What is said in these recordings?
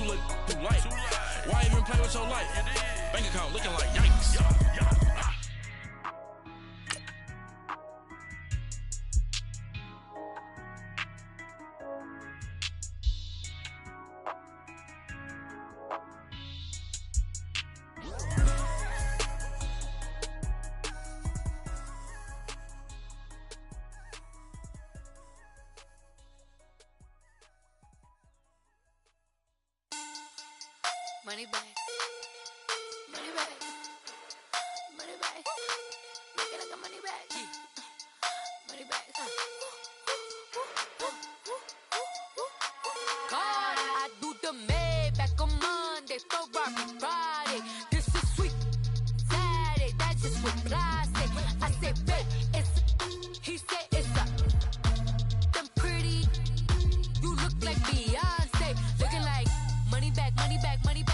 look too light. Why even play with your life? Bank account looking like yikes. Money back. Money back. Money back. Make it like a money back. Money back. God, I do the Maybach on Monday, Ferrari Friday. This is sweet Saturday. That's just what I say. I say, babe, it's he said it's a them pretty. You look like Beyonce, looking like money back, money back, money back.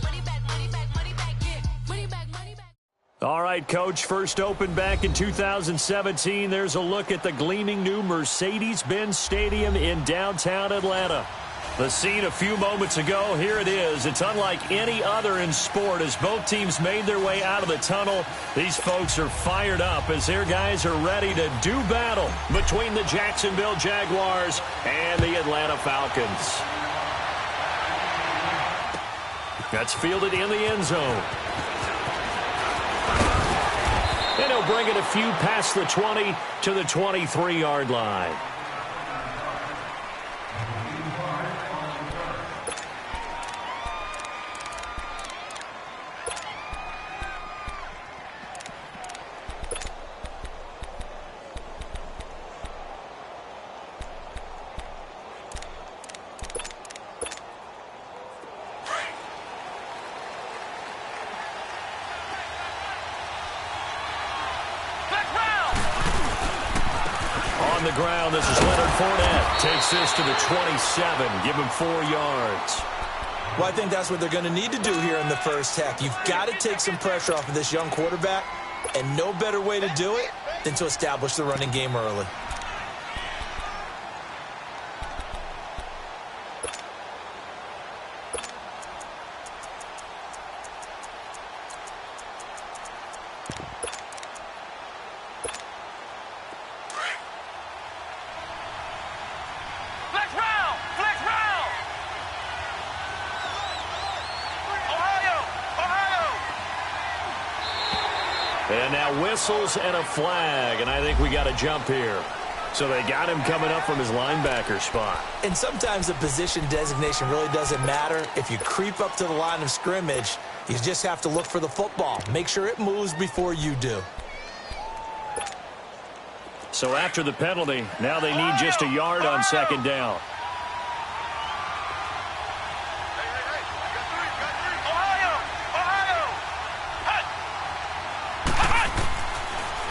Money back, money back, money back, yeah. Money back, money back. All right, Coach, first opened back in 2017. There's a look at the gleaming new Mercedes-Benz Stadium in downtown Atlanta. The scene a few moments ago, here it is. It's unlike any other in sport as both teams made their way out of the tunnel. These folks are fired up as their guys are ready to do battle between the Jacksonville Jaguars and the Atlanta Falcons. That's fielded in the end zone. And he'll bring it a few past the 20 to the 23-yard line. On the ground, this is Leonard Fournette. Takes this to the 27. Give him 4 yards. Well, I think that's what they're going to need to do here in the first half. You've got to take some pressure off of this young quarterback, and no better way to do it than to establish the running game early. And now whistles and a flag, and I think we got a jump here. So they got him coming up from his linebacker spot. And sometimes the position designation really doesn't matter. If you creep up to the line of scrimmage, you just have to look for the football. Make sure it moves before you do. So after the penalty, now they need just a yard on second down.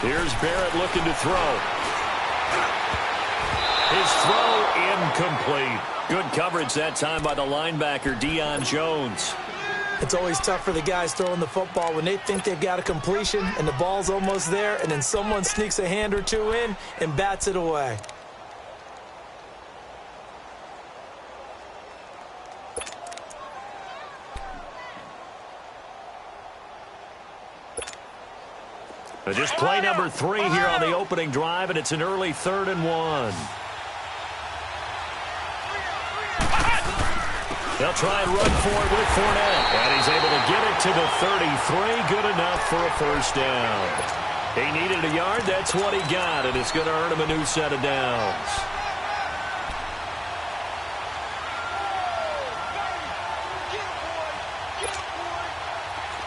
Here's Barrett looking to throw. His throw incomplete. Good coverage that time by the linebacker, Deion Jones. It's always tough for the guys throwing the football when they think they've got a completion and the ball's almost there, and then someone sneaks a hand or two in and bats it away. Just play number 3 here on the opening drive, and it's an early 3rd and 1. They'll try and run for it with Fournette. And he's able to get it to the 33. Good enough for a first down. He needed a yard. That's what he got, and it's going to earn him a new set of downs.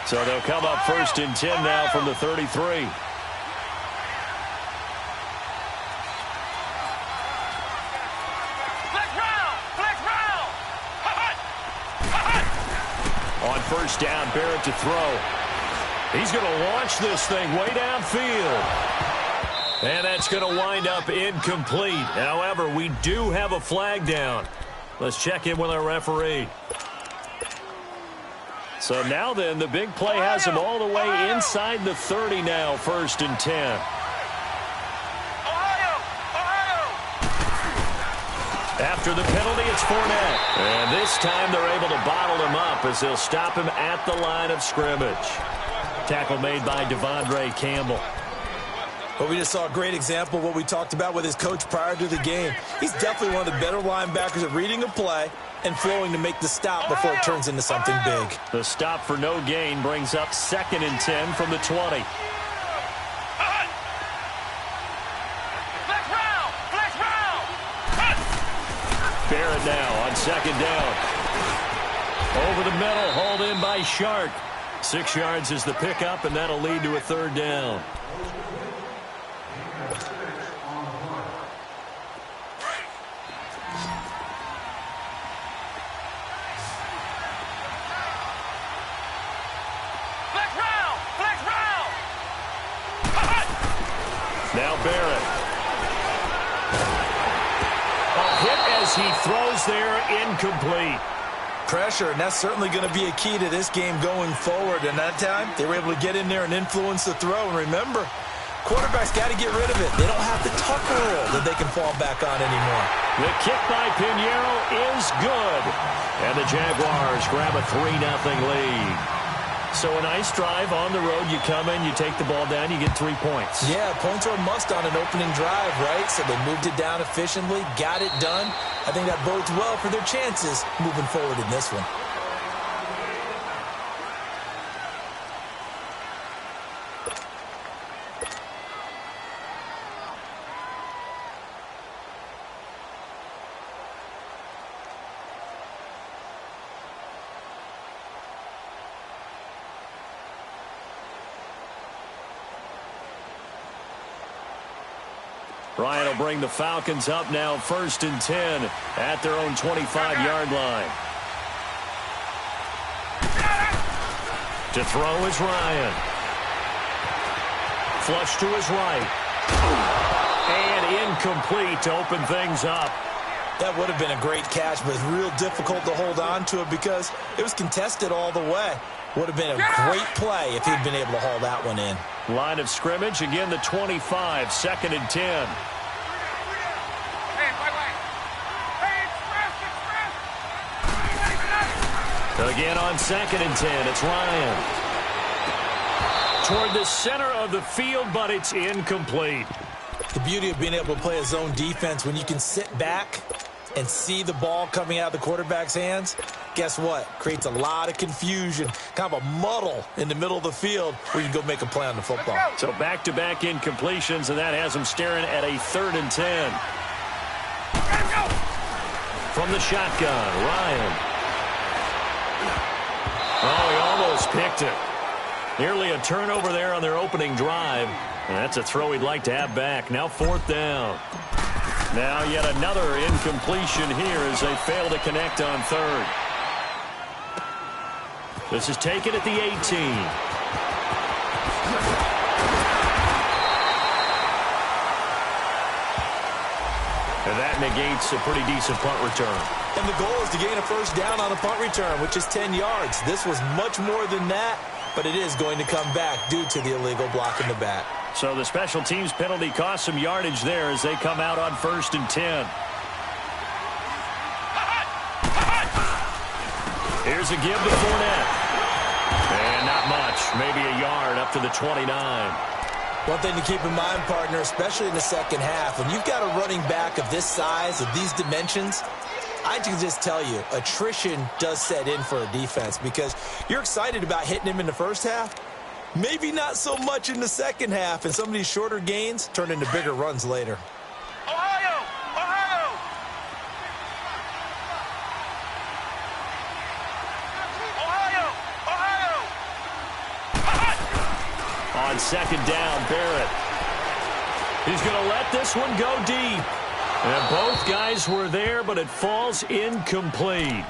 So they'll come up 1st and 10 now from the 33. On 1st down, Barrett to throw. He's going to launch this thing way downfield. And that's going to wind up incomplete. However, we do have a flag down. Let's check in with our referee. So now then, the big play has him all the way inside the 30 now, 1st and 10. After the penalty, it's Fournette. And this time they're able to bottle him up as they'll stop him at the line of scrimmage. Tackle made by Devondre Campbell. But we just saw a great example of what we talked about with his coach prior to the game. He's definitely one of the better linebackers at reading a play and flowing to make the stop before it turns into something big. The stop for no gain brings up 2nd and 10 from the 20. Barrett now on 2nd down. Over the middle, hauled in by Shark. 6 yards is the pickup, and that'll lead to a 3rd down. Now Barrett. A hit as he throws there, incomplete. Pressure, and that's certainly going to be a key to this game going forward. And that time, they were able to get in there and influence the throw. And remember, quarterbacks got to get rid of it. They don't have the tucker roll that they can fall back on anymore. The kick by Pinheiro is good. And the Jaguars grab a 3-0 lead. So a nice drive on the road. You come in, you take the ball down, you get 3 points. Yeah, points are a must on an opening drive, right? So they moved it down efficiently, got it done. I think that bodes well for their chances moving forward in this one. Ryan will bring the Falcons up now 1st and 10 at their own 25-yard line. To throw is Ryan. Flush to his right. And incomplete to open things up. That would have been a great catch, but it's real difficult to hold on to it because it was contested all the way. Would have been a great play if he'd been able to haul that one in. Line of scrimmage, again the 25, 2nd and 10. Again on 2nd and 10, it's Ryan. Toward the center of the field, but it's incomplete. The beauty of being able to play a zone defense, when you can sit back and see the ball coming out of the quarterback's hands, guess what? Creates a lot of confusion, kind of a muddle in the middle of the field where you can go make a play on the football. So back-to-back incompletions, and that has him staring at a 3rd and 10. From the shotgun, Ryan. Oh, he almost picked it. Nearly a turnover there on their opening drive. And that's a throw he'd like to have back. Now 4th down. Now yet another incompletion here as they fail to connect on 3rd. This is taken at the 18. And that negates a pretty decent punt return. And the goal is to gain a 1st down on a punt return, which is 10 yards. This was much more than that, but it is going to come back due to the illegal block in the back. So the special teams penalty cost some yardage there as they come out on 1st and 10. Here's a give to Fournette. And not much. Maybe a yard up to the 29. One thing to keep in mind, partner, especially in the second half, when you've got a running back of this size, of these dimensions, I can just tell you, attrition does set in for a defense because you're excited about hitting him in the first half. Maybe not so much in the second half, and some of these shorter gains turn into bigger runs later. Ohio! Ohio! Ohio! Ohio! On 2nd down, Barrett. He's going to let this one go deep. And both guys were there, but it falls incomplete.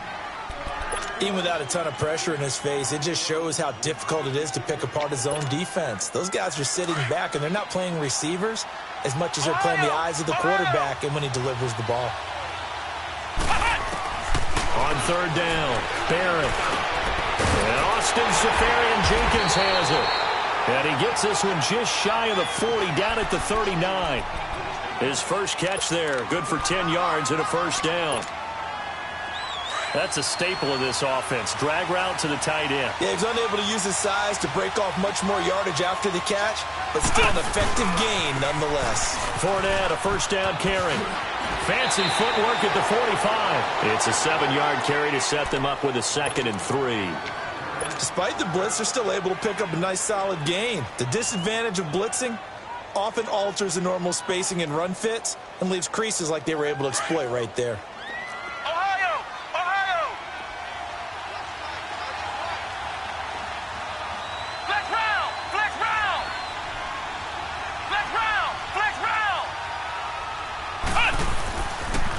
Even without a ton of pressure in his face, it just shows how difficult it is to pick apart his own defense. Those guys are sitting back, and they're not playing receivers as much as they're playing the eyes of the quarterback and when he delivers the ball. On 3rd down, Barrett. And Austin Seferian-Jenkins has it. And he gets this one just shy of the 40, down at the 39. His first catch there, good for 10 yards and a first down. That's a staple of this offense. Drag route to the tight end. Yeah, he was unable to use his size to break off much more yardage after the catch, but still an effective gain nonetheless. Fournette, a first down carry. Fancy footwork at the 45. It's a 7-yard carry to set them up with a 2nd and 3. Despite the blitz, they're still able to pick up a nice solid gain. The disadvantage of blitzing often alters the normal spacing and run fits and leaves creases like they were able to exploit right there.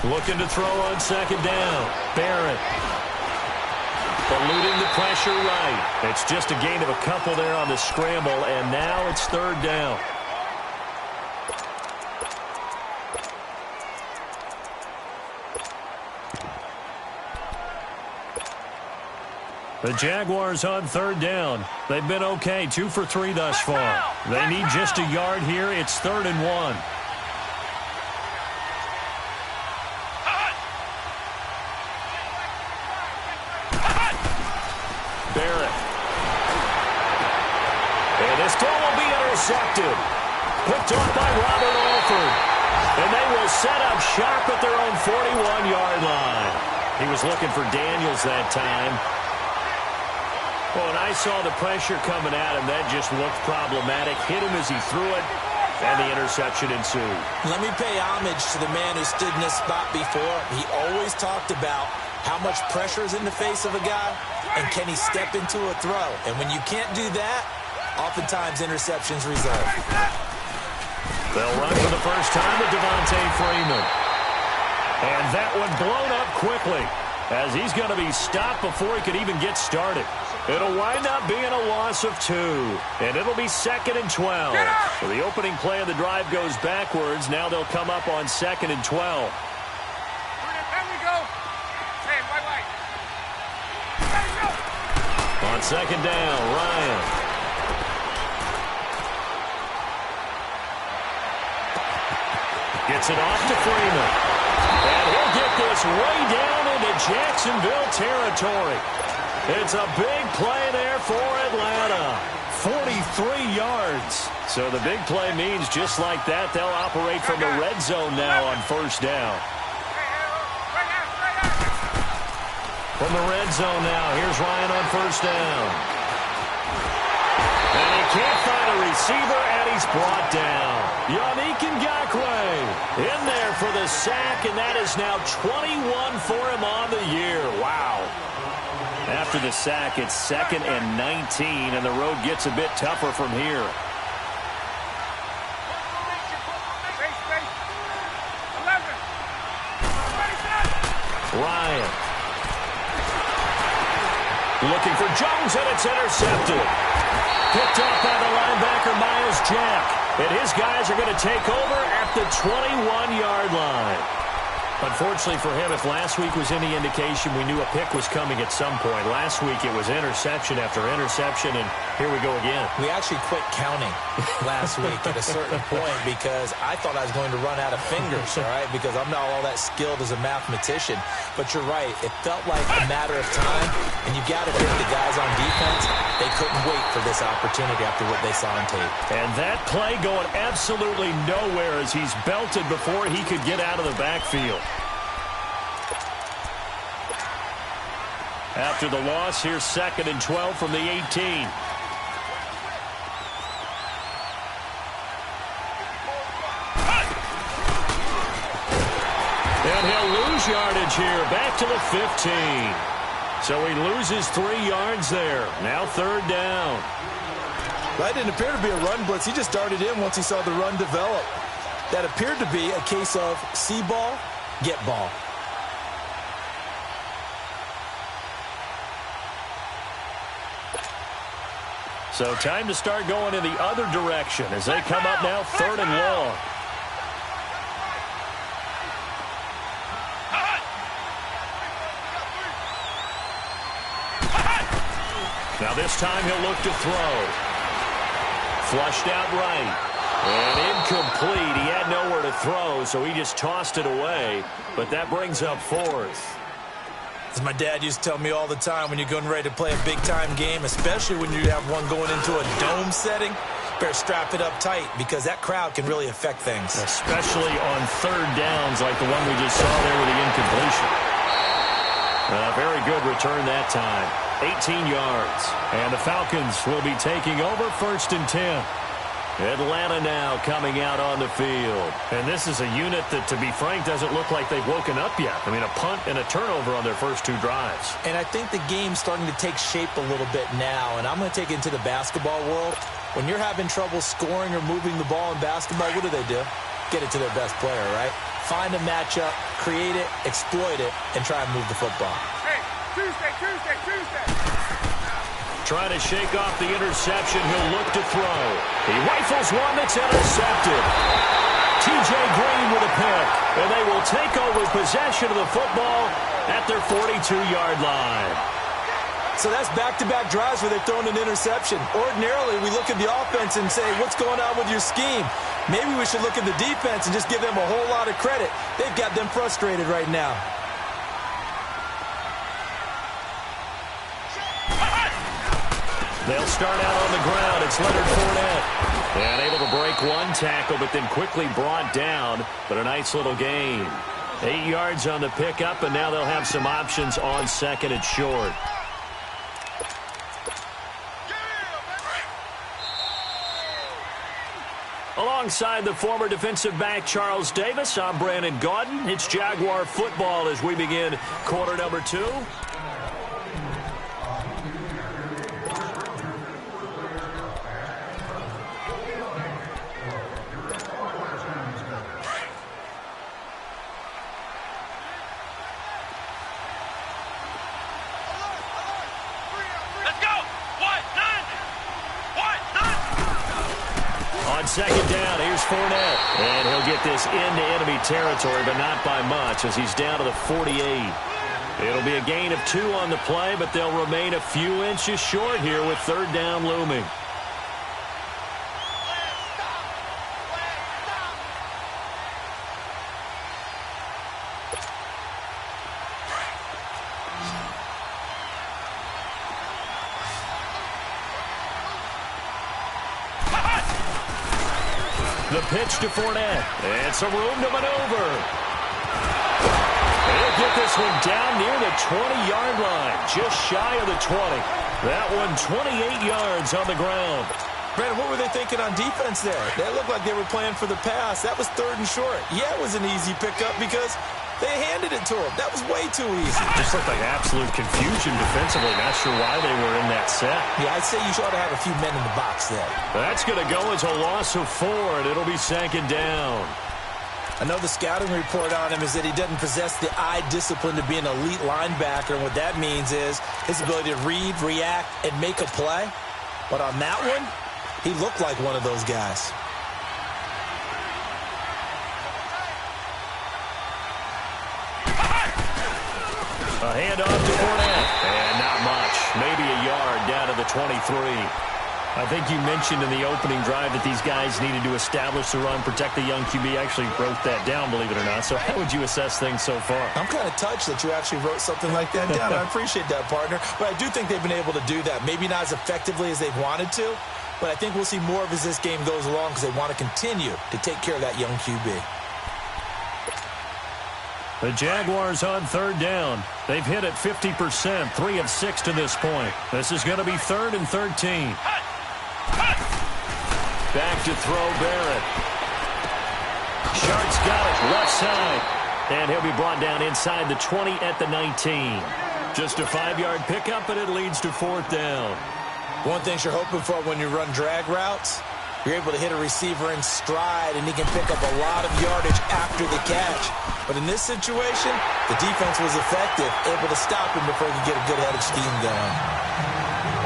Looking to throw on 2nd down. Barrett. Eluding the pressure right. It's just a gain of a couple there on the scramble, and now it's 3rd down. The Jaguars on 3rd down. They've been okay, 2 for 3 thus far. They need just a yard here. It's 3rd and 1. Intercepted. Picked off by Robert Alford. And they will set up shop at their own 41-yard line. He was looking for Daniels that time. Well, and I saw the pressure coming at him. That just looked problematic. Hit him as he threw it, and the interception ensued. Let me pay homage to the man who stood in this spot before. He always talked about how much pressure is in the face of a guy, and can he step into a throw. And when you can't do that, oftentimes interceptions result. They'll run for the first time with Devontae Freeman. And that one blown up quickly as he's going to be stopped before he could even get started. It'll wind up being a loss of 2, and it'll be 2nd and 12. So the opening play of the drive goes backwards. Now they'll come up on 2nd and 12. On 2nd down, Ryan. Gets it off to Freeman. And he'll get this way down into Jacksonville territory. It's a big play there for Atlanta. 43 yards. So the big play means just like that, they'll operate from the red zone now on 1st down. From the red zone now, here's Ryan on 1st down. And he can't find a receiver, and he's brought down. Yannick Ngakoue in there for the sack, and that is now 21 for him on the year. Wow. After the sack, it's 2nd and 19, and the road gets a bit tougher from here. Ryan. Looking for Jones, and it's intercepted. Picked off by the linebacker, Miles Jack. And his guys are going to take over at the 21-yard line. Unfortunately for him, if last week was any indication, we knew a pick was coming at some point. Last week it was interception after interception, and here we go again. We actually quit counting last week at a certain point because I thought I was going to run out of fingers, all right, because I'm not all that skilled as a mathematician. But you're right. It felt like a matter of time, and you got to think the guys on defense, they couldn't wait for this opportunity after what they saw on tape. And that play going absolutely nowhere as he's belted before he could get out of the backfield. After the loss, here's 2nd and 12 from the 18. And he'll lose yardage here, back to the 15. So he loses 3 yards there. Now 3rd down. That didn't appear to be a run blitz. He just darted in once he saw the run develop. That appeared to be a case of see ball, get ball. So time to start going in the other direction as they come up now 3rd and long. Now this time he'll look to throw. Flushed out right. And incomplete. He had nowhere to throw, so he just tossed it away. But that brings up fourth. As my dad used to tell me all the time, when you're getting ready to play a big-time game, especially when you have one going into a dome setting, better strap it up tight because that crowd can really affect things. Especially on third downs like the one we just saw there with the incompletion. Very good return that time. 18 yards. And the Falcons will be taking over 1st and 10. Atlanta now coming out on the field. And this is a unit that, to be frank, doesn't look like they've woken up yet. I mean, a punt and a turnover on their first 2 drives. And I think the game's starting to take shape a little bit now. And I'm going to take it into the basketball world. When you're having trouble scoring or moving the ball in basketball, what do? Get it to their best player, right? Find a matchup, create it, exploit it, and try and move the football. Hey, Tuesday. Trying to shake off the interception. He'll look to throw. He rifles one that's intercepted. T.J. Green with a pick. And they will take over possession of the football at their 42-yard line. So that's back-to-back drives where they've thrown an interception. Ordinarily, we look at the offense and say, what's going on with your scheme? Maybe we should look at the defense and just give them a whole lot of credit. They've got them frustrated right now. They'll start out on the ground. It's Leonard Fournette. And able to break one tackle, but then quickly brought down. But a nice little gain. 8 yards on the pickup, and now they'll have some options on 2nd and short. Alongside the former defensive back Charles Davis, I'm Brandon Gaudin. It's Jaguar football as we begin quarter number 2. On 2nd down, here's Fournette. And he'll get this into enemy territory, but not by much as he's down to the 48. It'll be a gain of 2 on the play, but they'll remain a few inches short here with 3rd down looming. The pitch to Fournette. And some room to maneuver. He'll get this one down near the 20-yard line. Just shy of the 20. That one 28 yards on the ground. Brandon, what were they thinking on defense there? They looked like they were playing for the pass. That was 3rd and short. Yeah, it was an easy pickup because they handed it to him. That was way too easy. Just looked like absolute confusion defensively. Not sure why they were in that set. Yeah, I'd say you ought to have a few men in the box there. That's going to go as a loss of 4, and it'll be 2nd down. I know the scouting report on him is that he doesn't possess the eye discipline to be an elite linebacker, and what that means is his ability to read, react, and make a play. But on that one, he looked like one of those guys. A handoff to Fournette. And not much. Maybe a yard down to the 23. I think you mentioned in the opening drive that these guys needed to establish the run, protect the young QB. I actually wrote that down, believe it or not. So how would you assess things so far? I'm kind of touched that you actually wrote something like that down. I appreciate that, partner. But I do think they've been able to do that. Maybe not as effectively as they've wanted to, but I think we'll see more of as this game goes along because they want to continue to take care of that young QB. The Jaguars on 3rd down. They've hit it 50%, 3 of 6 to this point. This is going to be 3rd and 13. Back to throw Barrett. Shark's got it left side. And he'll be brought down inside the 20 at the 19. Just a 5-yard pickup, and it leads to 4th down. One thing you're hoping for when you run drag routes, you're able to hit a receiver in stride, and he can pick up a lot of yardage after the catch. But in this situation, the defense was effective, able to stop him before he could get a good head of steam going.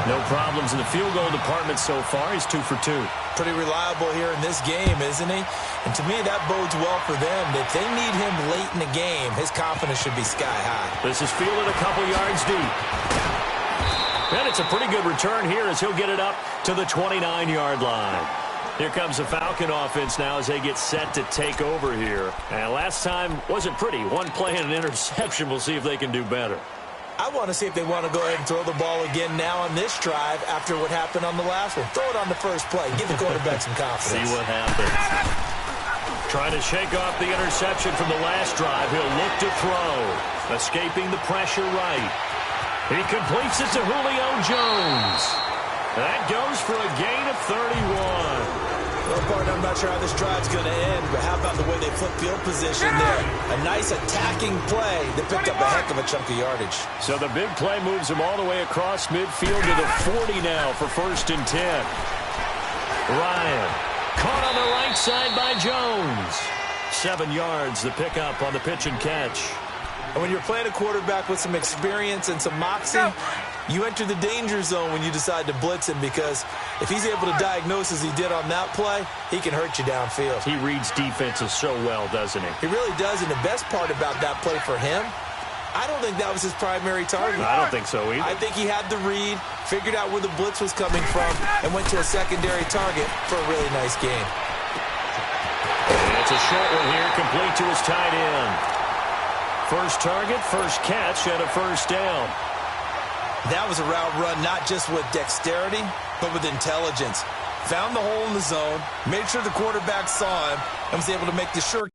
No problems in the field goal department so far. He's 2 for 2. Pretty reliable here in this game, isn't he? And to me, that bodes well for them. If they need him late in the game, his confidence should be sky high. This is fielded a couple yards deep. And it's a pretty good return here as he'll get it up to the 29-yard line. Here comes the Falcon offense now as they get set to take over here. And last time wasn't pretty. One play and an interception. We'll see if they can do better. I want to see if they want to go ahead and throw the ball again now on this drive after what happened on the last one. Throw it on the first play. Give the quarterback some confidence. See what happens. Trying to shake off the interception from the last drive. He'll look to throw. Escaping the pressure right. He completes it to Julio Jones. That goes for a gain of 31. Well, partner, I'm not sure how this drive's going to end, but how about the way they flip field position there? A nice attacking play that picked up a heck of a chunk of yardage. So the big play moves him all the way across midfield to the 40 now for 1st and 10. Ryan caught on the right side by Jones. 7 yards, the pickup on the pitch and catch. And when you're playing a quarterback with some experience and some moxie, you enter the danger zone when you decide to blitz him, because if he's able to diagnose as he did on that play, he can hurt you downfield. He reads defenses so well, doesn't he? He really does, and the best part about that play for him, I don't think that was his primary target. I don't think so either. I think he had the read, figured out where the blitz was coming from, and went to a secondary target for a really nice game. And it's a short one here, complete to his tight end. First target, first catch, and a first down. That was a route run not just with dexterity, but with intelligence. Found the hole in the zone, made sure the quarterback saw him, and was able to make the sure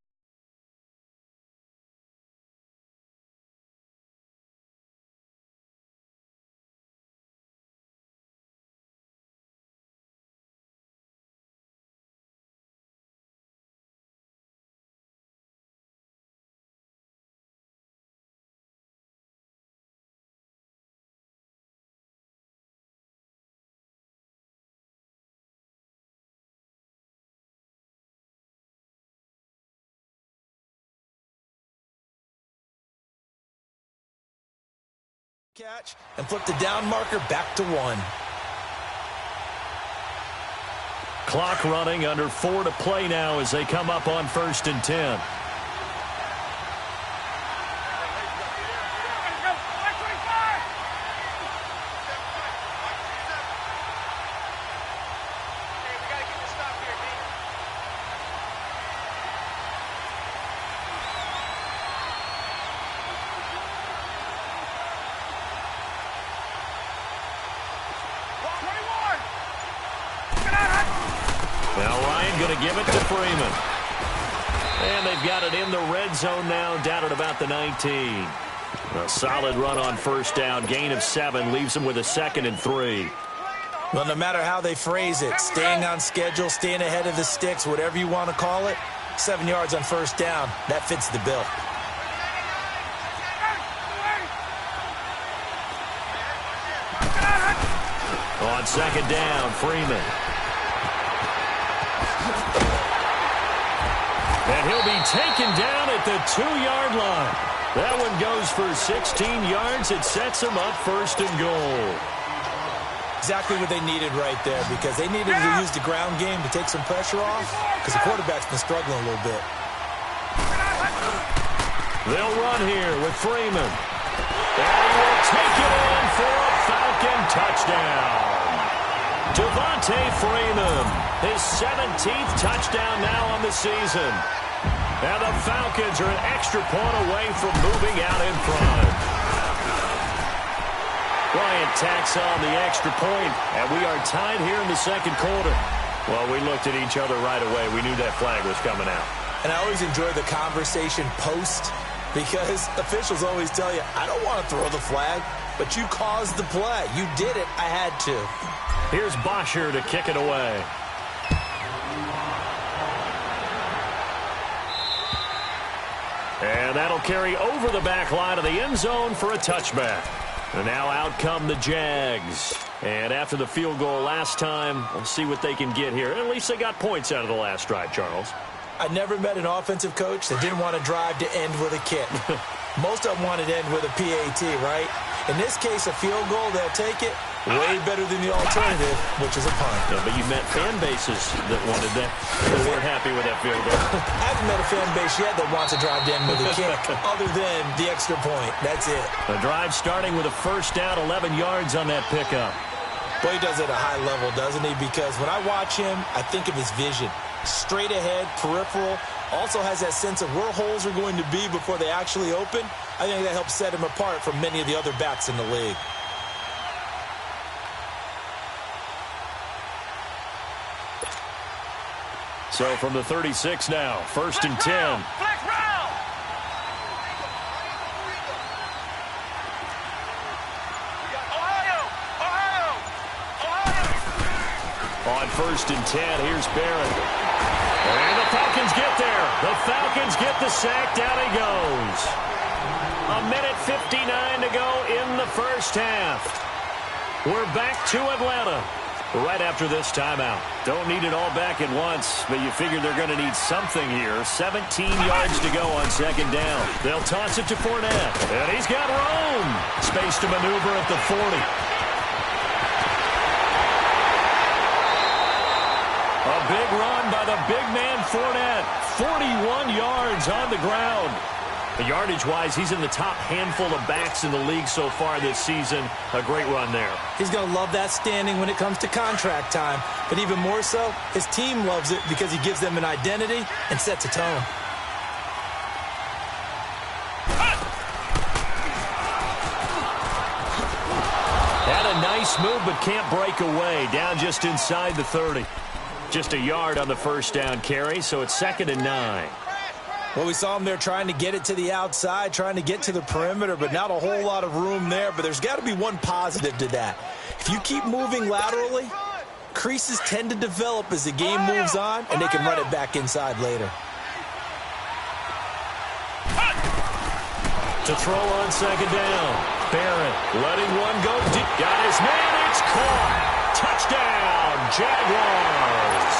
catch and flip the down marker back to 1. Clock running, under 4 to play now as they come up on 1st and 10. Now Ryan going to give it to Freeman. And they've got it in the red zone now, down at about the 19. A solid run on first down. Gain of 7 leaves them with a 2nd and 3. Well, no matter how they phrase it, staying on schedule, staying ahead of the sticks, whatever you want to call it, 7 yards on first down, that fits the bill. On 2nd down, Freeman. And he'll be taken down at the 2-yard line. That one goes for 16 yards. It sets him up 1st and goal. Exactly what they needed right there, because they needed to use the ground game to take some pressure off, because the quarterback's been struggling a little bit. They'll run here with Freeman. And he will take it in for a Falcon touchdown. Devontae Freeman, his 17th touchdown now on the season. And the Falcons are an extra point away from moving out in front. Bryant tacks on the extra point, and we are tied here in the 2nd quarter. Well, we looked at each other right away. We knew that flag was coming out. And I always enjoy the conversation post, because officials always tell you, I don't want to throw the flag, but you caused the play. You did it. I had to. Here's Bosher to kick it away. And that'll carry over the back line of the end zone for a touchback. And now out come the Jags. And after the field goal last time, we'll see what they can get here. At least they got points out of the last drive, Charles. I never met an offensive coach that didn't want to drive to end with a kick. Most of them wanted to end with a PAT, right? In this case, a field goal, they'll take it. Way better than the alternative, which is a punt. Yeah, but you met fan bases that wanted that. They weren't happy with that field goal. I haven't met a fan base yet that wants to drive to end with a kick, other than the extra point. That's it. The drive starting with a first down, 11 yards on that pickup. Boy, he does it at a high level, doesn't he? Because when I watch him, I think of his vision. Straight ahead, peripheral, also has that sense of where holes are going to be before they actually open. I think that helps set him apart from many of the other backs in the league. So from the 36 now, 1st and 10. On 1st and 10, here's Barrett. And the Falcons get there. The Falcons get the sack. Down he goes. 1:59 to go in the first half. We're back to Atlanta right after this timeout. Don't need it all back at once, but you figure they're going to need something here. 17 yards to go on 2nd down. They'll toss it to Fournette. And he's got room. Space to maneuver at the 40. A big run by the big man Fournette. 41 yards on the ground. Yardage-wise, he's in the top handful of backs in the league so far this season. A great run there. He's going to love that standing when it comes to contract time. But even more so, his team loves it because he gives them an identity and sets a tone. Had a nice move but can't break away. Down just inside the 30. Just a yard on the 1st down carry, so it's 2nd and 9. Well, we saw him there trying to get it to the outside, trying to get to the perimeter, but not a whole lot of room there. But there's got to be one positive to that. If you keep moving laterally, creases tend to develop as the game moves on, and they can run it back inside later. To throw on 2nd down. Barrett letting one go deep. Got his man. It's caught. Touchdown, Jaguars.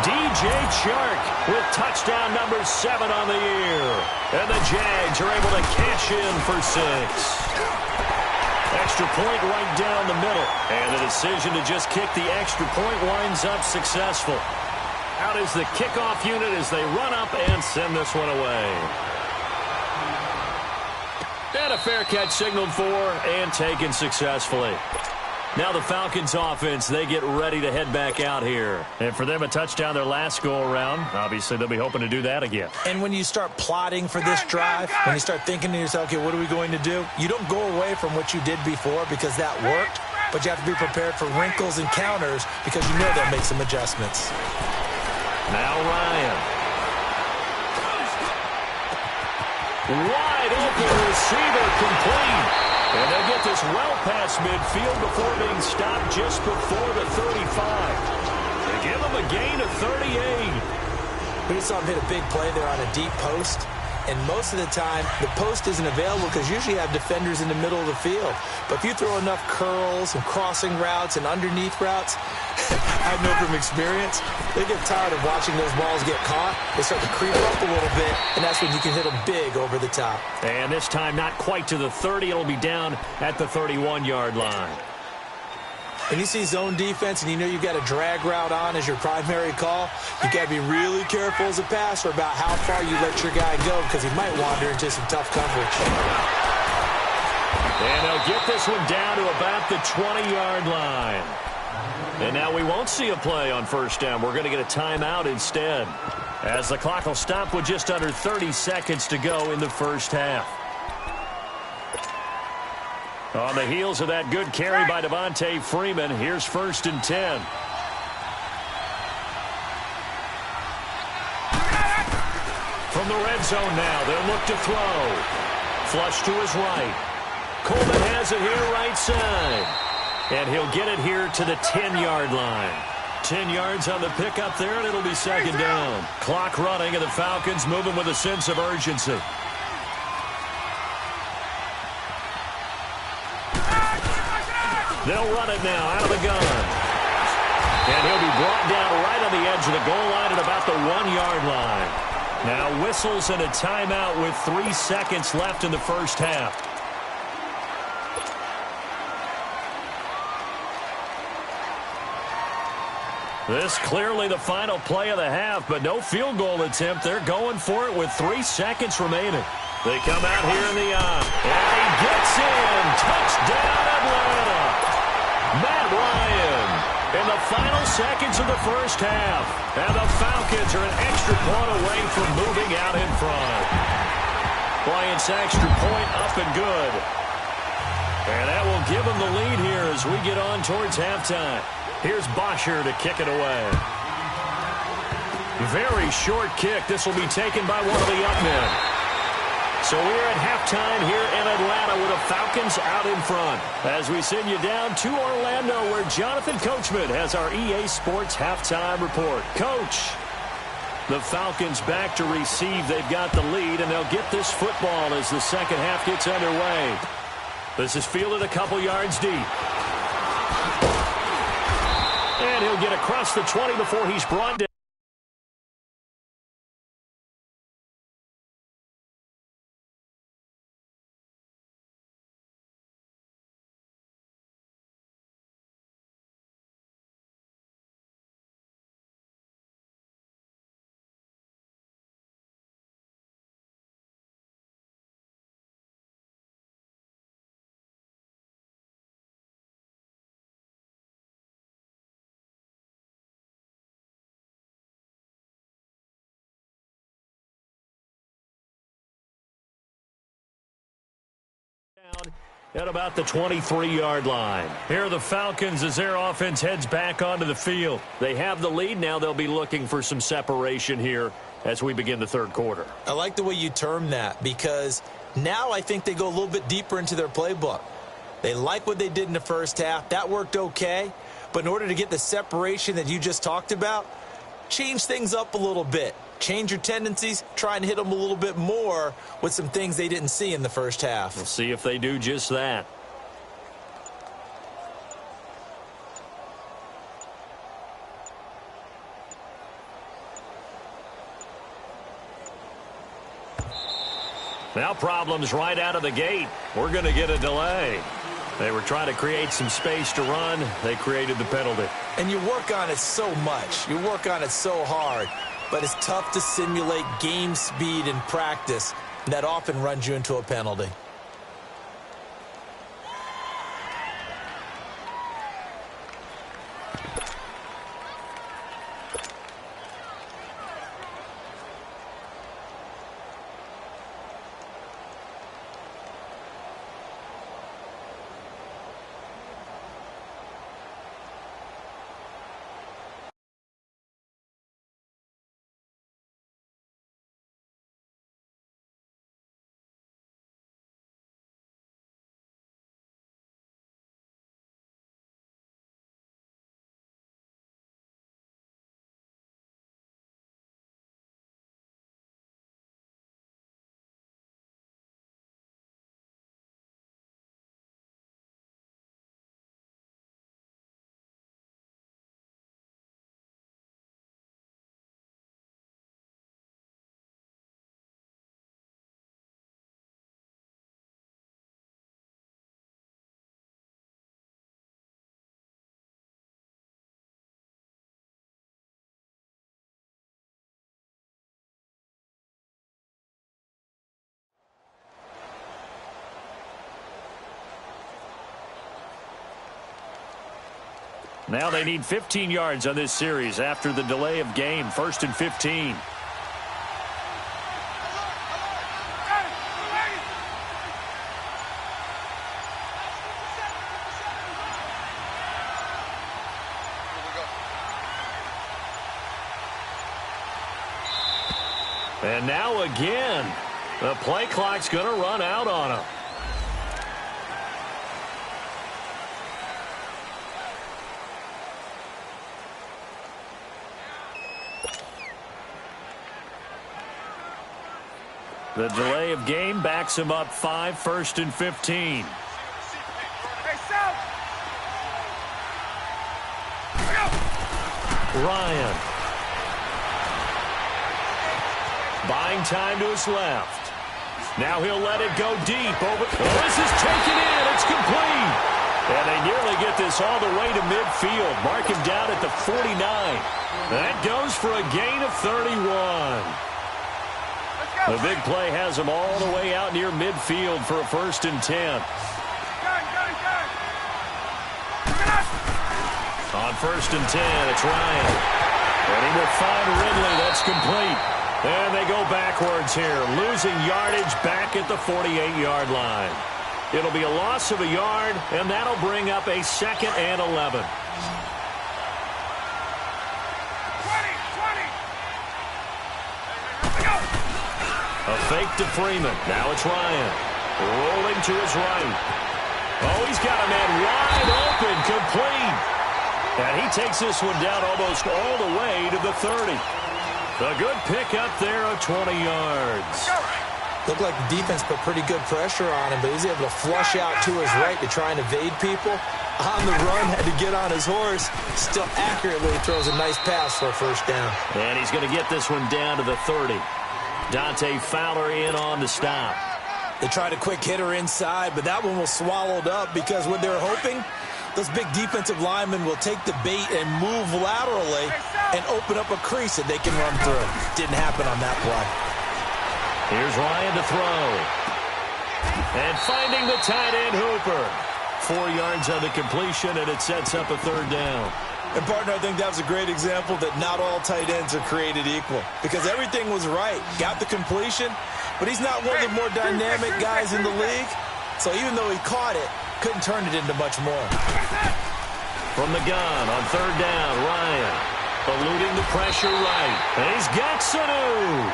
DJ Chark with touchdown number 7 on the year. And the Jags are able to cash in for 6. Extra point right down the middle. And the decision to just kick the extra point winds up successful. Out is the kickoff unit as they run up and send this one away. And a fair catch signaled for and taken successfully. Now the Falcons offense, they get ready to head back out here. And for them, a touchdown their last go-around. Obviously, they'll be hoping to do that again. And when you start plotting for this drive, when you start thinking to yourself, okay, what are we going to do? You don't go away from what you did before because that worked, but you have to be prepared for wrinkles and counters because you know they'll make some adjustments. Now Ryan. Wide open receiver complete. And they get this well past midfield before being stopped just before the 35. They give them a gain of 38. We just saw him hit a big play there on a deep post. And most of the time, the post isn't available because usually you have defenders in the middle of the field. But if you throw enough curls and crossing routes and underneath routes, I know from experience, they get tired of watching those balls get caught. They start to creep up a little bit, and that's when you can hit them big over the top. And this time not quite to the 30. It'll be down at the 31-yard line. When you see zone defense and you know you've got a drag route on as your primary call, you got to be really careful as a passer about how far you let your guy go because he might wander into some tough coverage. And they'll get this one down to about the 20-yard line. And now we won't see a play on 1st down. We're going to get a timeout instead, as the clock will stop with just under 30 seconds to go in the first half. On the heels of that good carry by Devontae Freeman, here's 1st and 10. From the red zone now, they'll look to throw. Flush to his right. Coleman has it here right side. And he'll get it here to the 10-yard line. 10 yards on the pickup there, and it'll be 2nd down. Clock running, and the Falcons moving with a sense of urgency. They'll run it now out of the gun. And he'll be brought down right on the edge of the goal line at about the 1-yard line. Now whistles and a timeout with 3 seconds left in the first half. This clearly the final play of the half, but no field goal attempt. They're going for it with 3 seconds remaining. They come out here in the eye. And he gets in. Touchdown, Atlanta. seconds of the first half. And the Falcons are an extra point away from moving out in front. Bryant's extra point up and good. And that will give them the lead here as we get on towards halftime. Here's Bosher to kick it away. Very short kick. This will be taken by one of the up men. So we're at halftime here in Atlanta with the Falcons out in front. As we send you down to Orlando where Jonathan Coachman has our EA Sports halftime report. Coach, the Falcons back to receive. They've got the lead, and they'll get this football as the second half gets underway. This is fielded a couple yards deep. And he'll get across the 20 before he's brought down. At about the 23-yard line. Here are the Falcons as their offense heads back onto the field. They have the lead. Now they'll be looking for some separation here as we begin the third quarter. I like the way you term that because now I think they go a little bit deeper into their playbook. They like what they did in the first half. That worked okay. But in order to get the separation that you just talked about, change things up a little bit. Change your tendencies, try and hit them a little bit more with some things they didn't see in the first half. We'll see if they do just that. Now problems right out of the gate. We're going to get a delay. They were trying to create some space to run. They created the penalty. And you work on it so much. You work on it so hard. But it's tough to simulate game speed in practice. That often runs you into a penalty. Now they need 15 yards on this series after the delay of game. 1st and 15. And now again, the play clock's going to run out on them. The delay of game backs him up 5, 1st and 15. Ryan. Buying time to his left. Now he'll let it go deep. Over. Oh, this is taken in. It's complete. And they nearly get this all the way to midfield. Mark him down at the 49. That goes for a gain of 31. The big play has him all the way out near midfield for a 1st and 10. On 1st and 10, it's Ryan. And he will find Ridley. That's complete. And they go backwards here, losing yardage back at the 48-yard line. It'll be a loss of a yard, and that'll bring up a 2nd and 11. A fake to Freeman. Now it's Ryan. Rolling to his right. Oh, he's got a man wide open, complete. And he takes this one down almost all the way to the 30. A good pick up there of 20 yards. Looked like the defense put pretty good pressure on him, but he was able to flush out to his right to try and evade people. On the run, had to get on his horse. Still accurately throws a nice pass for a 1st down. And he's going to get this one down to the 30. Dante Fowler in on the stop. They tried a quick hitter inside, but that one was swallowed up because what they're hoping, those big defensive linemen will take the bait and move laterally and open up a crease that they can run through. Didn't happen on that play. Here's Ryan to throw. And finding the tight end Hooper. 4 yards on the completion, and it sets up a 3rd down. And, partner, I think that was a great example that not all tight ends are created equal because everything was right. Got the completion, but he's not one of the more dynamic guys in the league. So even though he caught it, couldn't turn it into much more. From the gun on 3rd down, Ryan eluding the pressure right. And he's got Sanu.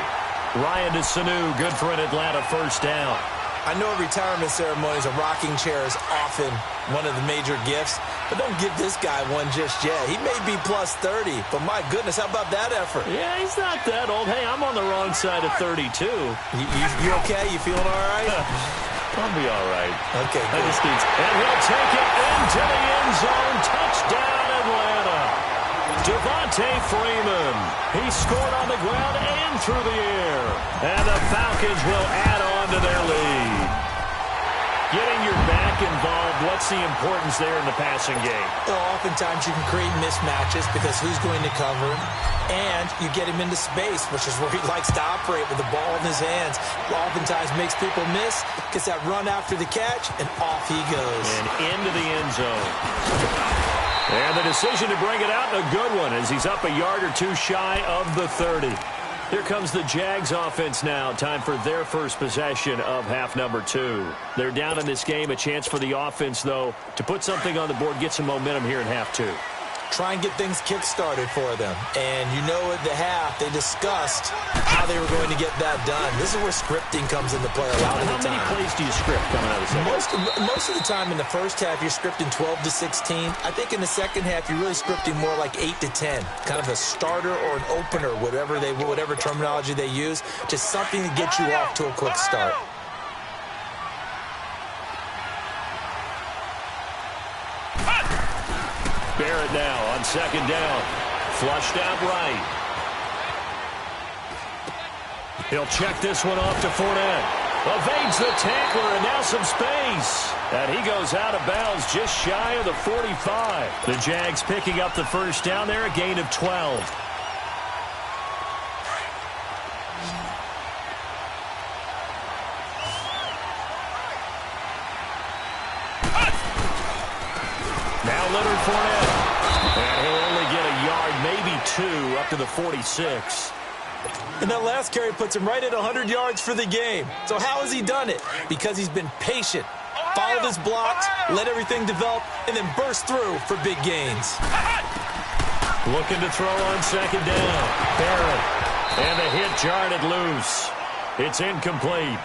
Ryan to Sanu, good for an Atlanta 1st down. I know retirement ceremonies, a rocking chair is often one of the major gifts, but don't give this guy one just yet. He may be plus 30, but my goodness, how about that effort? Yeah, he's not that old. Hey, I'm on the wrong side of 32. You okay? You feeling all right? I'll be all right. Okay, good. And he'll take it into the end zone. Touchdown, Atlanta. Devontae Freeman. He scored on the ground and through the air. And the Falcons will add on to their lead. Getting your back involved, what's the importance there in the passing game? Well, oftentimes you can create mismatches because who's going to cover him? And you get him into space, which is where he likes to operate with the ball in his hands. Oftentimes makes people miss, gets that run after the catch, and off he goes. And into the end zone. And the decision to bring it out, a good one, as he's up a yard or two shy of the 30. Here comes the Jags offense now. Time for their first possession of half number 2. They're down in this game. A chance for the offense, though, to put something on the board, get some momentum here in half 2. Try and get things kick-started for them. And you know at the half, they discussed how they were going to get that done. This is where scripting comes into play a lot of the time. How many plays do you script coming out of the second? Most of the time in the first half, you're scripting 12 to 16. I think in the second half, you're really scripting more like 8 to 10. Kind of a starter or an opener, whatever terminology they use. Just something to get you off to a quick start. Barrett now on 2nd down. Flushed out right. He'll check this one off to Fournette. Evades the tackler, and now some space. And he goes out of bounds just shy of the 45. The Jags picking up the 1st down there, a gain of 12. Now Leonard Fournette. And he'll only get a yard, maybe 2, up to the 46. And that last carry puts him right at 100 yards for the game. So how has he done it? Because he's been patient, followed his blocks, let everything develop, and then burst through for big gains. Looking to throw on 2nd down. Barrett. And the hit jarred it loose. It's incomplete.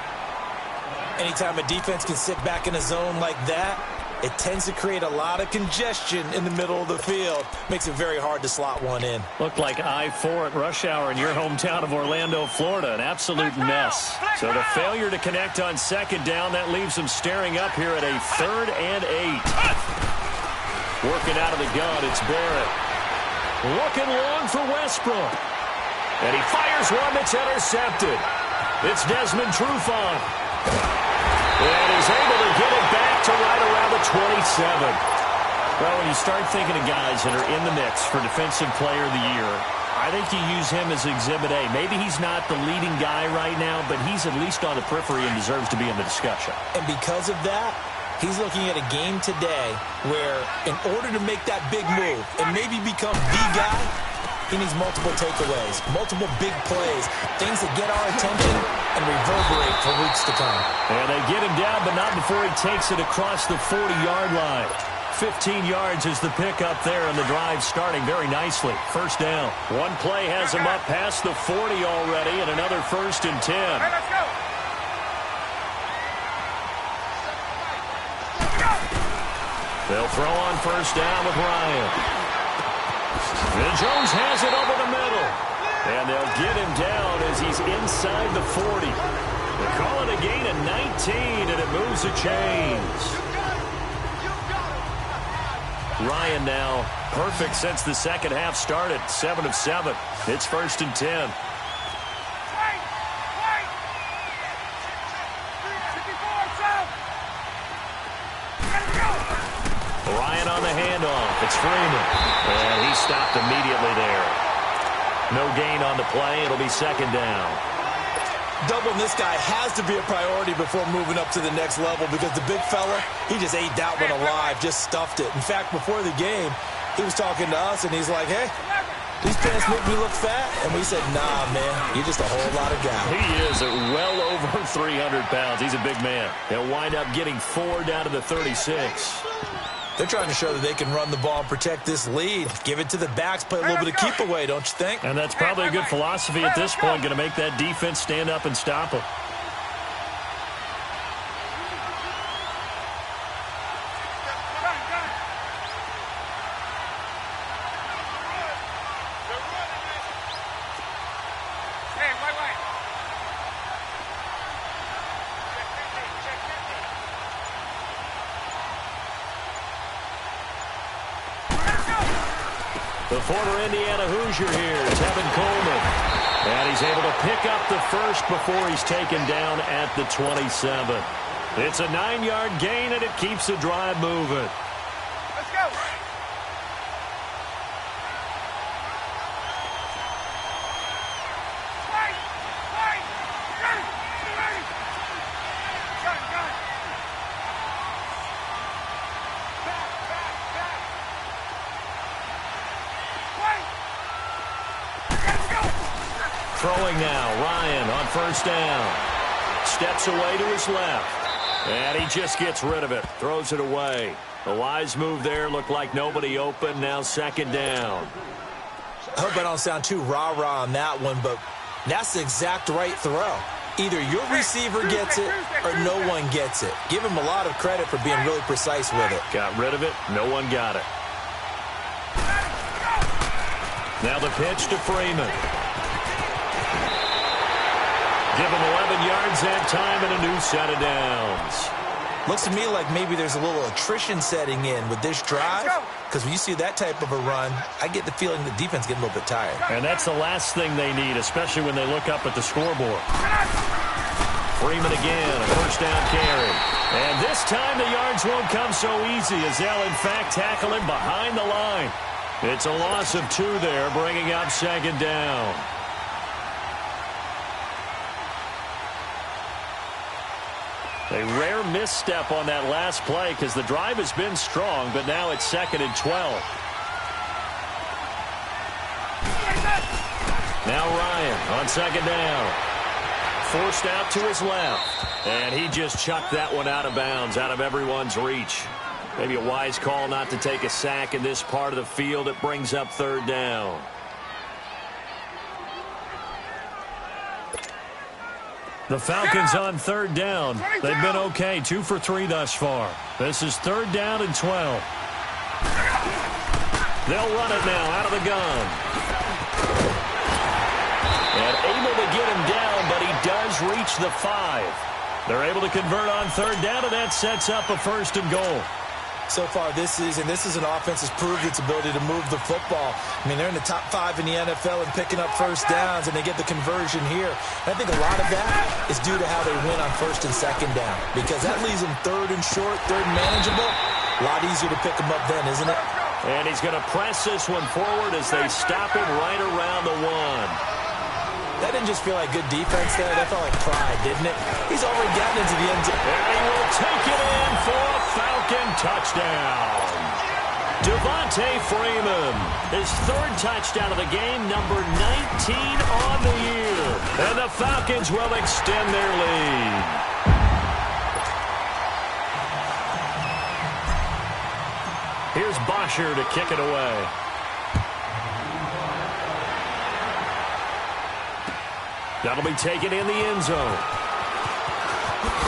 Anytime a defense can sit back in a zone like that, it tends to create a lot of congestion in the middle of the field. Makes it very hard to slot one in. Looked like I-4 at rush hour in your hometown of Orlando, Florida. An absolute mess. So the failure to connect on 2nd down, that leaves them staring up here at a 3rd and 8. Working out of the gun, it's Barrett. Looking long for Westbrook. And he fires one that's intercepted. It's Desmond Trufant. And he's able to get it back to right around the 27. Well, when you start thinking of guys that are in the mix for Defensive Player of the Year, I think you use him as Exhibit A. Maybe he's not the leading guy right now, but he's at least on the periphery and deserves to be in the discussion. And because of that, He's looking at a game today where in order to make that big move and maybe become the guy, he needs multiple takeaways, multiple big plays, things that get our attention and reverberate for weeks to come. And they get him down, but not before he takes it across the 40-yard line. 15 yards is the pickup there, and the drive starting very nicely. First down. One play has him up past the 40 already, and another 1st and 10. Hey, let's go. They'll throw on first down with Ryan. And Jones has it over the middle. And they'll get him down as he's inside the 40. They call it a gain of 19, and it moves the chains. Ryan now perfect since the second half started. 7 of 7. It's 1st and 10. Ryan on the handoff. It's Freeman. And he stopped immediately there. No gain on the play. It'll be 2nd down. Doubling this guy has to be a priority before moving up to the next level because the big fella, he just ate that one alive, just stuffed it. In fact, before the game, he was talking to us, and he's like, hey, these pants make me look fat. And we said, nah, man, you're just a whole lot of guy. He is at well over 300 pounds. He's a big man. He'll wind up getting 4 down to the 36. They're trying to show that they can run the ball and protect this lead. Give it to the backs, play a little bit of keep away, don't you think? And that's probably a good philosophy at this point, going to make that defense stand up and stop him. The former Indiana Hoosier here, Tevin Coleman. And he's able to pick up the first before he's taken down at the 27. It's a 9-yard gain, and it keeps the drive moving. Let's go. Throwing now, Ryan on first down. Steps away to his left. And he just gets rid of it. Throws it away. A wise move there. Looked like nobody open. Now 2nd down. I hope I don't sound too rah-rah on that one, but that's the exact right throw. Either your receiver gets it or no one gets it. Give him a lot of credit for being really precise with it. Got rid of it. No one got it. Now the pitch to Freeman. Give him 11 yards that time and a new set of downs. Looks to me like maybe there's a little attrition setting in with this drive, because when you see that type of a run, I get the feeling the defense getting a little bit tired. And that's the last thing they need, especially when they look up at the scoreboard. Freeman again, a first down carry. And this time the yards won't come so easy as they'll, in fact, tackle him behind the line. It's a loss of 2 there, bringing up 2nd down. A rare misstep on that last play because the drive has been strong, but now it's 2nd and 12. Now Ryan on 2nd down. Forced out to his left. And he just chucked that one out of bounds, out of everyone's reach. Maybe a wise call not to take a sack in this part of the field. It brings up 3rd down. The Falcons on 3rd down. They've been okay, 2 for 3 thus far. This is 3rd down and 12. They'll run it now out of the gun. And able to get him down, but he does reach the 5. They're able to convert on 3rd down, and that sets up a 1st and goal. So far this season, this is an offense that's proved its ability to move the football. I mean, they're in the top 5 in the NFL and picking up first downs, and they get the conversion here. And I think a lot of that is due to how they win on 1st and 2nd down, because that leaves them 3rd and short, 3rd and manageable. A lot easier to pick them up then, isn't it? And he's going to press this one forward as they stop him right around the 1. That didn't just feel like good defense there. That felt like pride, didn't it? He's already gotten into the end zone. And he will take it in for a Falcon touchdown. Devontae Freeman, his third touchdown of the game, number 19 on the year. And the Falcons will extend their lead. Here's Bosher to kick it away. That'll be taken in the end zone.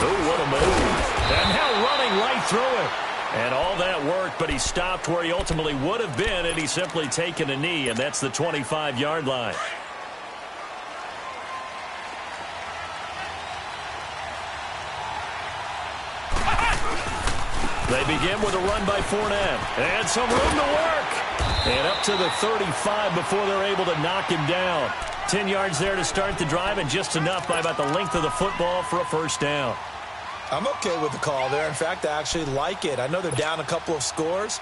Oh, what a move. And now running right through it. And all that work, but he stopped where he ultimately would have been, and he's simply taken a knee, and that's the 25-yard line. They begin with a run by Fournette. And some room to work. And up to the 35 before they're able to knock him down. 10 yards there to start the drive, and just enough by about the length of the football for a first down. I'm okay with the call there. In fact, I actually like it. I know they're down a couple of scores,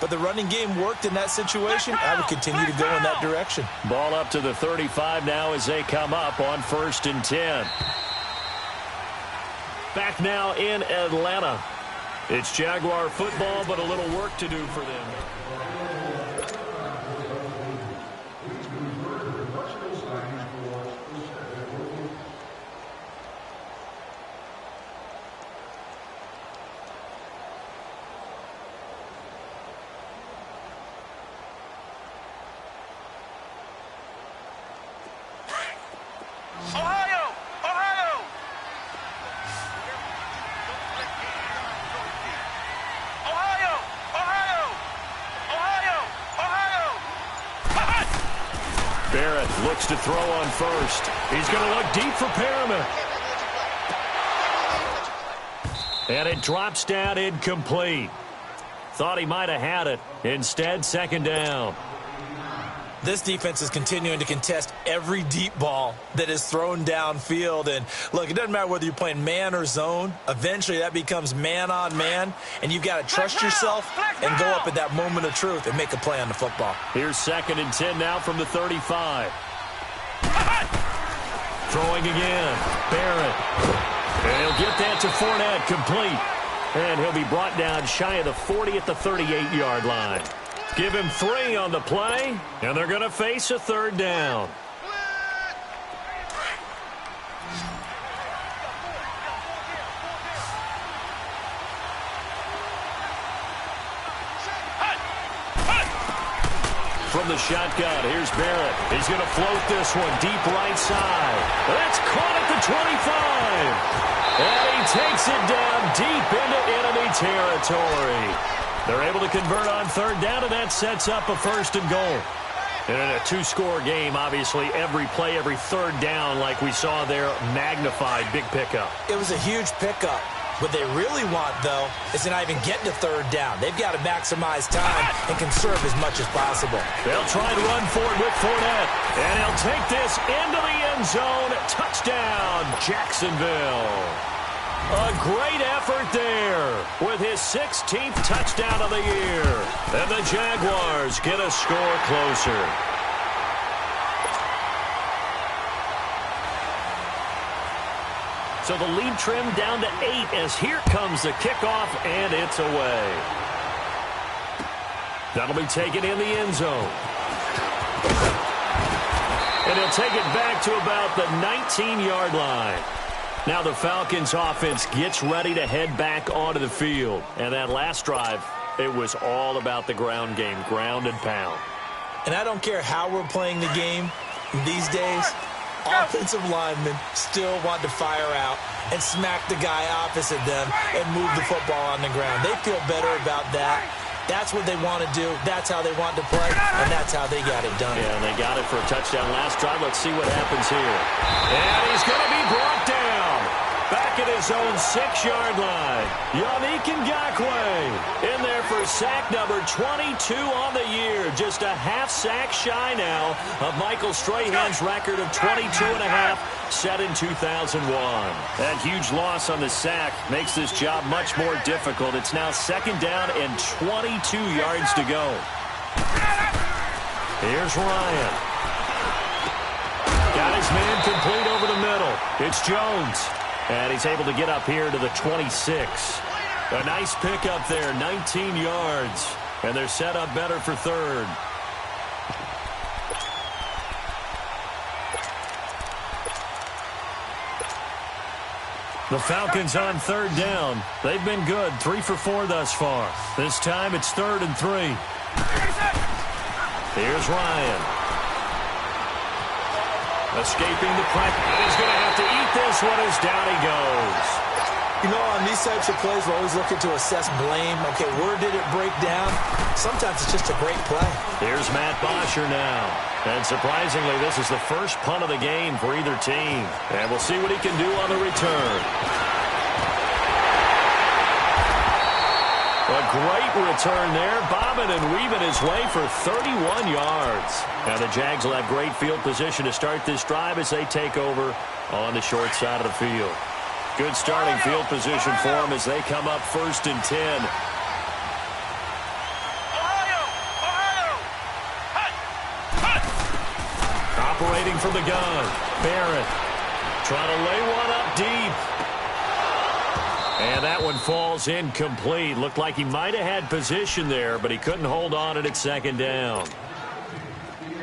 but the running game worked in that situation. I would continue to go in that direction. Ball up to the 35 now as they come up on 1st and 10. Back now in Atlanta. It's Jaguar football, but a little work to do for them. Barrett looks to throw on first. He's going to look deep for Perriman. And it drops down incomplete. Thought he might have had it. Instead, second down. This defense is continuing to contest every deep ball that is thrown downfield. And, look, it doesn't matter whether you're playing man or zone. Eventually, that becomes man-on-man, and you've got to trust yourself and go up at that moment of truth and make a play on the football. Here's 2nd and 10 now from the 35. Throwing again. Barrett. And he'll get that to Fournette, complete. And he'll be brought down shy of the 40 at the 38-yard line. Give him 3 on the play, and they're going to face a third down. From the shotgun, here's Barrett. He's going to float this one deep right side. That's caught at the 25. And he takes it down deep into enemy territory. They're able to convert on third down, and that sets up a 1st and goal. And in a 2-score game, obviously, every play, every third down, like we saw there, magnified, big pickup. It was a huge pickup. What they really want, though, is to not even get to third down. They've got to maximize time and conserve as much as possible. They'll try to run forward with Fournette, and he'll take this into the end zone. Touchdown, Jacksonville. A great effort there with his 16th touchdown of the year. And the Jaguars get a score closer. So the lead trimmed down to 8 as here comes the kickoff, and it's away. That'll be taken in the end zone. And he'll take it back to about the 19-yard line. Now the Falcons offense gets ready to head back onto the field. And that last drive, it was all about the ground game, ground and pound. And I don't care how we're playing the game these days, offensive linemen still want to fire out and smack the guy opposite them and move the football on the ground. They feel better about that. That's what they want to do. That's how they want to play, and that's how they got it done. Yeah, and they got it for a touchdown last drive. Let's see what happens here. And he's going to be brought down. Back at his own 6-yard line. Yannick Ngakoue in there for sack number 22 on the year. Just a half sack shy now of Michael Strahan's record of 22.5 set in 2001. That huge loss on the sack makes this job much more difficult. It's now 2nd down and 22 yards to go. Here's Ryan. Got his man complete over the middle. It's Jones. And he's able to get up here to the 26. A nice pickup there, 19 yards. And they're set up better for third. The Falcons on third down. They've been good, 3 for 4 thus far. This time it's 3rd and 3. Here's Ryan. Escaping the pressure. He's going to have to eat this one as down he goes. You know, on these types of plays, we're always looking to assess blame. Okay, where did it break down? Sometimes it's just a great play. Here's Matt Bosher now. And surprisingly, this is the first punt of the game for either team. And we'll see what he can do on the return. A great return there, bobbing and weaving his way for 31 yards. Now the Jags will have great field position to start this drive as they take over on the short side of the field. Good starting field position for them as they come up 1st and 10. Operating from the gun. Barrett trying to lay one up deep. And that one falls incomplete. Looked like he might have had position there, but he couldn't hold on at 2nd down.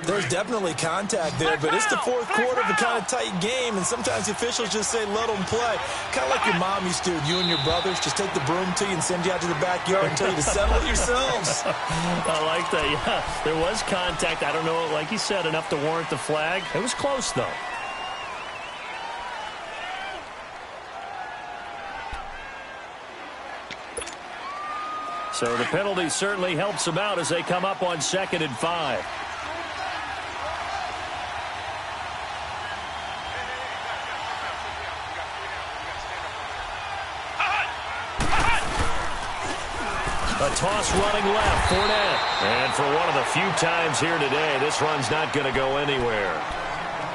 There's definitely contact there, but it's the 4th quarter of a kind of tight game, and sometimes the officials just say, let them play. Kind of like your mom used to do, you and your brothers, just take the broom to you and send you out to the backyard and tell you to settle it yourselves. I like that, yeah. There was contact. I don't know, like you said, enough to warrant the flag. It was close, though. So the penalty certainly helps them out as they come up on 2nd and 5. A toss running left, Fournette. And for one of the few times here today, this run's not going to go anywhere.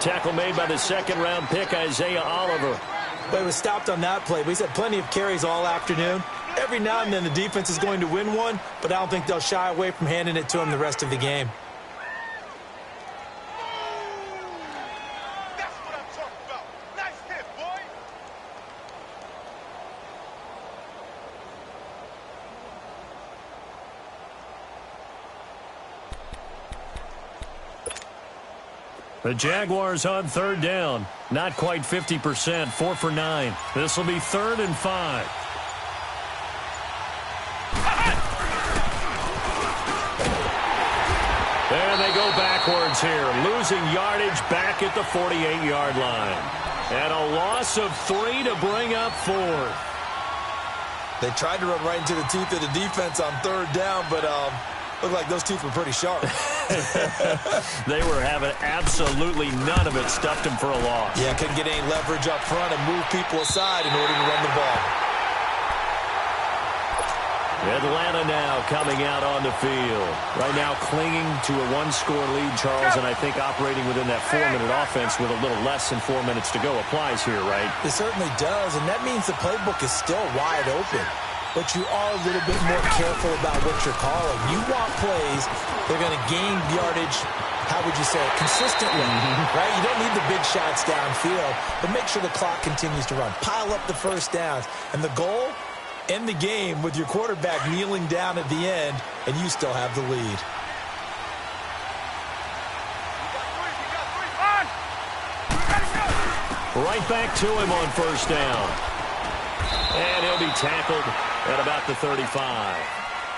Tackle made by the 2nd-round pick, Isaiah Oliver. But it was stopped on that play, but he's had plenty of carries all afternoon. Every now and then the defense is going to win one, but I don't think they'll shy away from handing it to him the rest of the game. That's what I'm talking about. Nice hit, boy. The Jaguars on 3rd down. Not quite 50%, 4 for 9. This will be 3rd and 5. And they go backwards here, losing yardage back at the 48-yard line. And a loss of 3 to bring up 4th. They tried to run right into the teeth of the defense on 3rd down, but looked like those teeth were pretty sharp. They were having absolutely none of it, stuffed them for a loss. Yeah, couldn't get any leverage up front and move people aside in order to run the ball. Atlanta now coming out on the field. Right now clinging to a 1-score lead, Charles, and I think operating within that 4-minute offense with a little less than 4 minutes to go applies here, right? It certainly does, and that means the playbook is still wide open. But you are a little bit more careful about what you're calling. You want plays that are going to gain yardage, how would you say it, consistently, right? You don't need the big shots downfield, but make sure the clock continues to run. Pile up the first downs. And the goal? End the game with your quarterback kneeling down at the end, and you still have the lead. Right back to him on 1st down. And he'll be tackled at about the 35.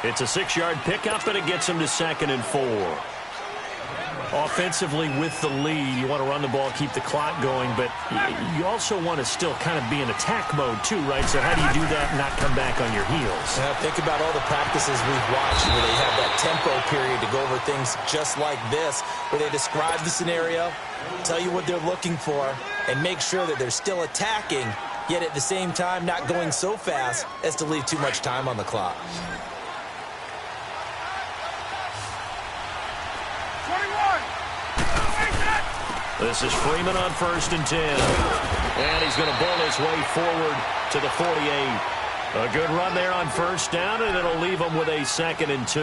It's a 6-yard pickup, and it gets him to 2nd and 4. Offensively with the lead, you want to run the ball, keep the clock going, but you also want to still kind of be in attack mode too, right? So how do you do that and not come back on your heels? Yeah, think about all the practices we've watched where they have that tempo period to go over things just like this, where they describe the scenario, tell you what they're looking for, and make sure that they're still attacking, yet at the same time not going so fast as to leave too much time on the clock. This is Freeman on 1st and 10. And he's going to bowl his way forward to the 48. A good run there on 1st down, and it'll leave him with a 2nd and 2.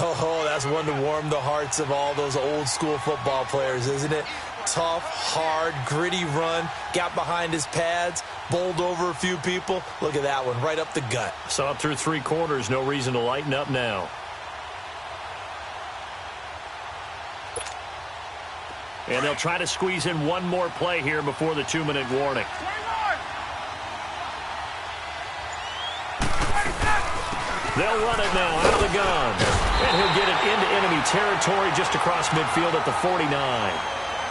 Oh, that's one to warm the hearts of all those old school football players, isn't it? tough, hard, gritty run. Got behind his pads, bowled over a few people. Look at that one, right up the gut. So up through 3 quarters, no reason to lighten up now. And they'll try to squeeze in one more play here before the 2-minute warning. They'll run it now out of the gun. And he'll get it into enemy territory just across midfield at the 49.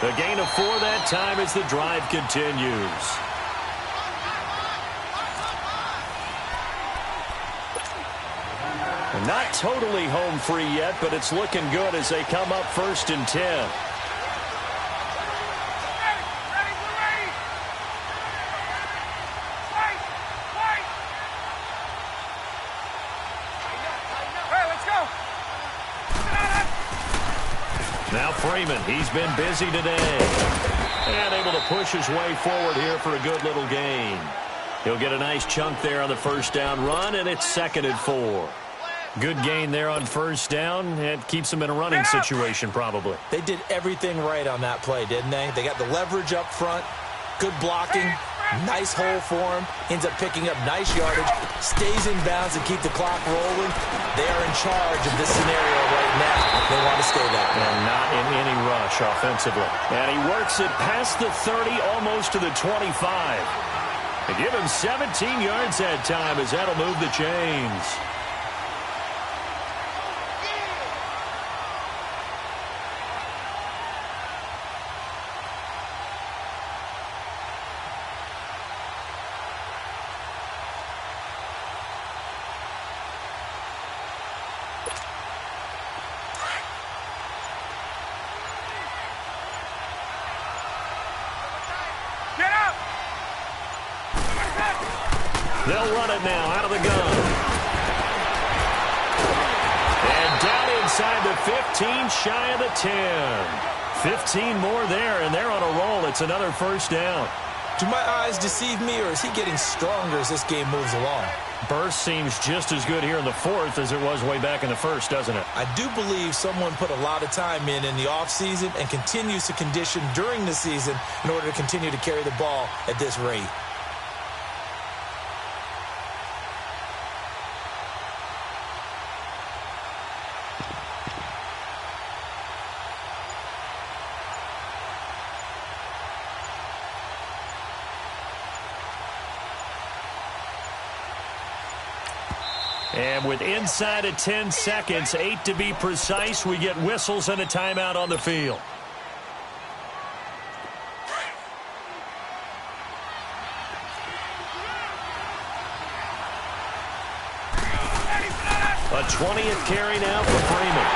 The gain of 4 that time as the drive continues. Not totally home free yet, but it's looking good as they come up 1st and 10. Now Freeman, he's been busy today. And able to push his way forward here for a good little gain. He'll get a nice chunk there on the 1st down run, and it's 2nd and 4. Good gain there on 1st down. It keeps them in a running situation probably. They did everything right on that play, didn't they? They got the leverage up front, good blocking, nice hole for him, ends up picking up nice yardage, stays in bounds and keep the clock rolling. They are in charge of this scenario right now. They want to stay that way. And not in any rush offensively. And he works it past the 30, almost to the 25. They give him 17 yards that time as that'll move the chains. They'll run it now out of the gun. And down inside the 15, shy of the 10. 15 more there, and they're on a roll. It's another 1st down. Do my eyes deceive me, or is he getting stronger as this game moves along? Burst seems just as good here in the 4th as it was way back in the 1st, doesn't it? I do believe someone put a lot of time in the offseason and continues to condition during the season in order to continue to carry the ball at this rate. And with inside of 10 seconds, 8 to be precise, we get whistles and a timeout on the field. A 20th carry now for Freeman.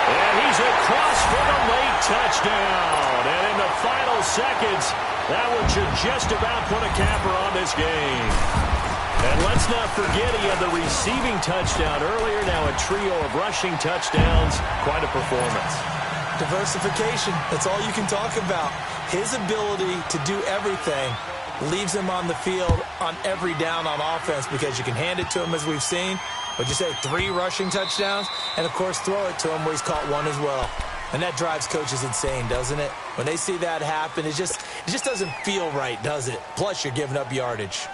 And he's across for the late touchdown. And in the final seconds, that one should just about put a capper on this game. And let's not forget he had the receiving touchdown earlier. Now a trio of rushing touchdowns. Quite a performance. Diversification. That's all you can talk about. His ability to do everything leaves him on the field on every down on offense because you can hand it to him as we've seen. What'd you say, 3 rushing touchdowns? And, of course, throw it to him where he's caught 1 as well. And that drives coaches insane, doesn't it? When they see that happen, it just doesn't feel right, does it? Plus, you're giving up yardage.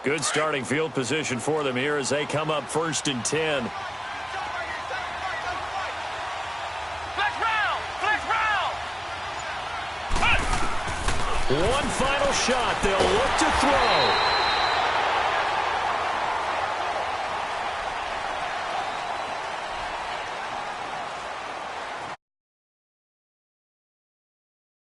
Good starting field position for them here as they come up 1st and 10. One final shot. They'll look to throw.